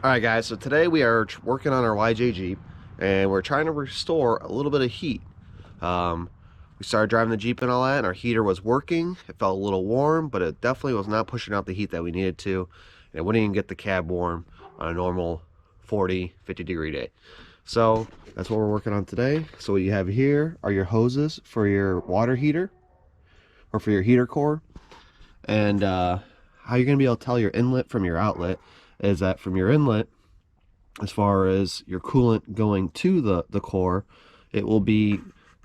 Alright guys, so today we are working on our YJ Jeep and we're trying to restore a little bit of heat. We started driving the Jeep and all that, and our heater was working. It felt a little warm, but it definitely was not pushing out the heat that we needed to, and it wouldn't even get the cab warm on a normal 40-50 degree day. So that's what we're working on today. So what you have here are your hoses for your water heater or for your heater core, and how you're going to be able to tell your inlet from your outlet is that from your inlet, as far as your coolant going to the core, it will be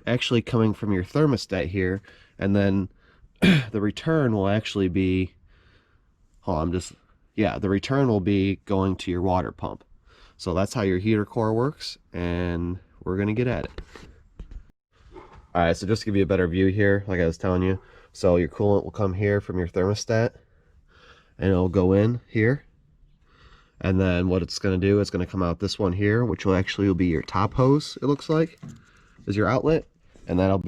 actually coming from your thermostat here, and then the return will actually be, the return will be going to your water pump. So that's how your heater core works, and we're gonna get at it. All right, so just to give you a better view here, like I was telling you, so your coolant will come here from your thermostat, and it'll go in here. And then what it's going to do, it's going to come out this one here, which will actually be your top hose, it looks like, is your outlet. And that'll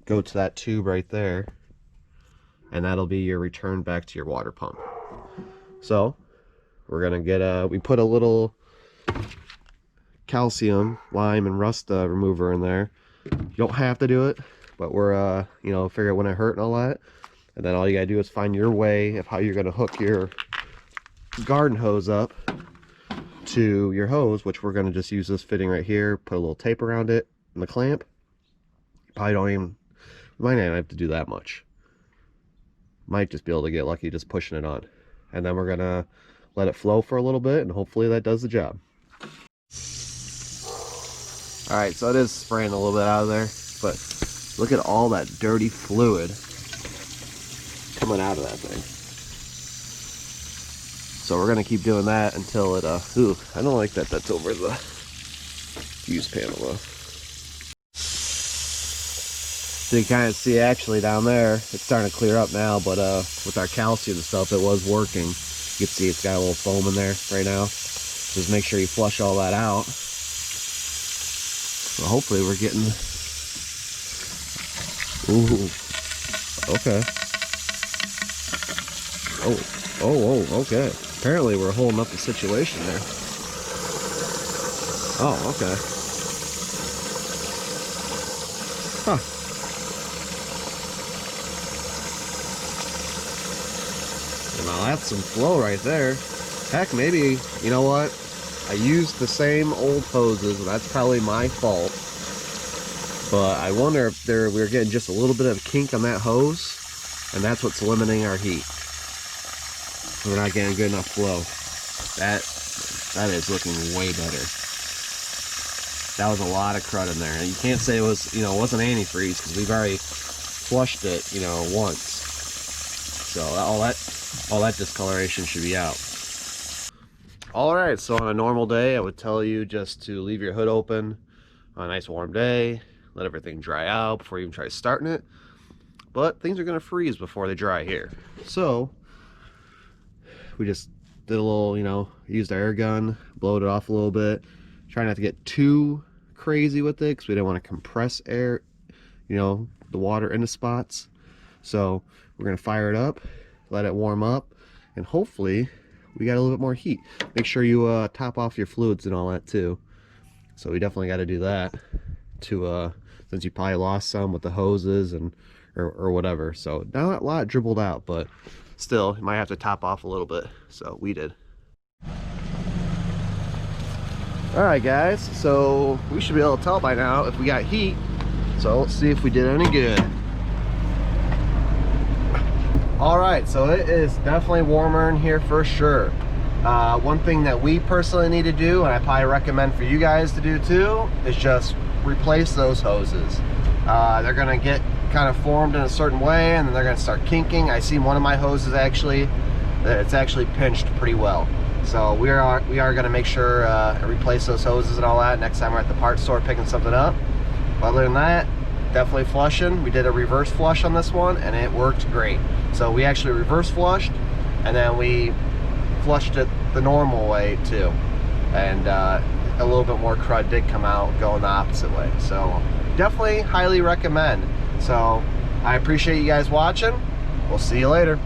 go to that tube right there. And that'll be your return back to your water pump. So, we're going to get we put a little calcium, lime, and rust remover in there. You don't have to do it, but we're, figure out when it hurt and all that. And then all you got to do is find your way of how you're going to hook your garden hose up to your hose, which we're going to just use this fitting right here, put a little tape around it and the clamp. Probably might not have to do that much. Might just be able to get lucky just pushing it on. And then we're going to let it flow for a little bit, and hopefully that does the job. Alright, so it is spraying a little bit out of there, but look at all that dirty fluid coming out of that thing. So we're gonna keep doing that until it ooh, I don't like that that's over the fuse panel though. So you kind of see actually down there, it's starting to clear up now, but with our calcium and stuff, it was working. You can see it's got a little foam in there right now. Just make sure you flush all that out. So hopefully we're getting, ooh, okay. Oh, okay. Apparently we're holding up the situation there. Oh, okay. Huh. Well, that's some flow right there. Heck, maybe, you know what? I used the same old hoses, and that's probably my fault. But I wonder if we're getting just a little bit of kink on that hose, and that's what's limiting our heat. We're not getting good enough flow. That is looking way better. That was a lot of crud in there. And you can't say it was, it wasn't antifreeze, because we've already flushed it, once. So all that discoloration should be out. All right, so on a normal day, I would tell you just to leave your hood open on a nice warm day, let everything dry out before you even try starting it. But things are gonna freeze before they dry here. So we just did a little, used our air gun, blowed it off a little bit. Try not to get too crazy with it because we didn't want to compress air, the water into spots. So we're going to fire it up, let it warm up, and hopefully we got a little bit more heat. Make sure you top off your fluids and all that too. So we definitely got to do that to, since you probably lost some with the hoses and or whatever. So not a lot dribbled out, but still, you might have to top off a little bit. So we did. Alright guys, so we should be able to tell by now if we got heat. So let's see if we did any good. Alright, so it is definitely warmer in here for sure. One thing that we personally need to do, and I probably recommend for you guys to do too, is just replace those hoses. They're going to get kind of formed in a certain way, and then they're going to start kinking. I see one of my hoses actually, it's actually pinched pretty well. So we are going to make sure replace those hoses and all that next time we're at the parts store picking something up. Other than that, definitely flushing. We did a reverse flush on this one, and it worked great. So we actually reverse flushed, and then we flushed it the normal way too. And a little bit more crud did come out going the opposite way. So definitely highly recommend. So I appreciate you guys watching. We'll see you later.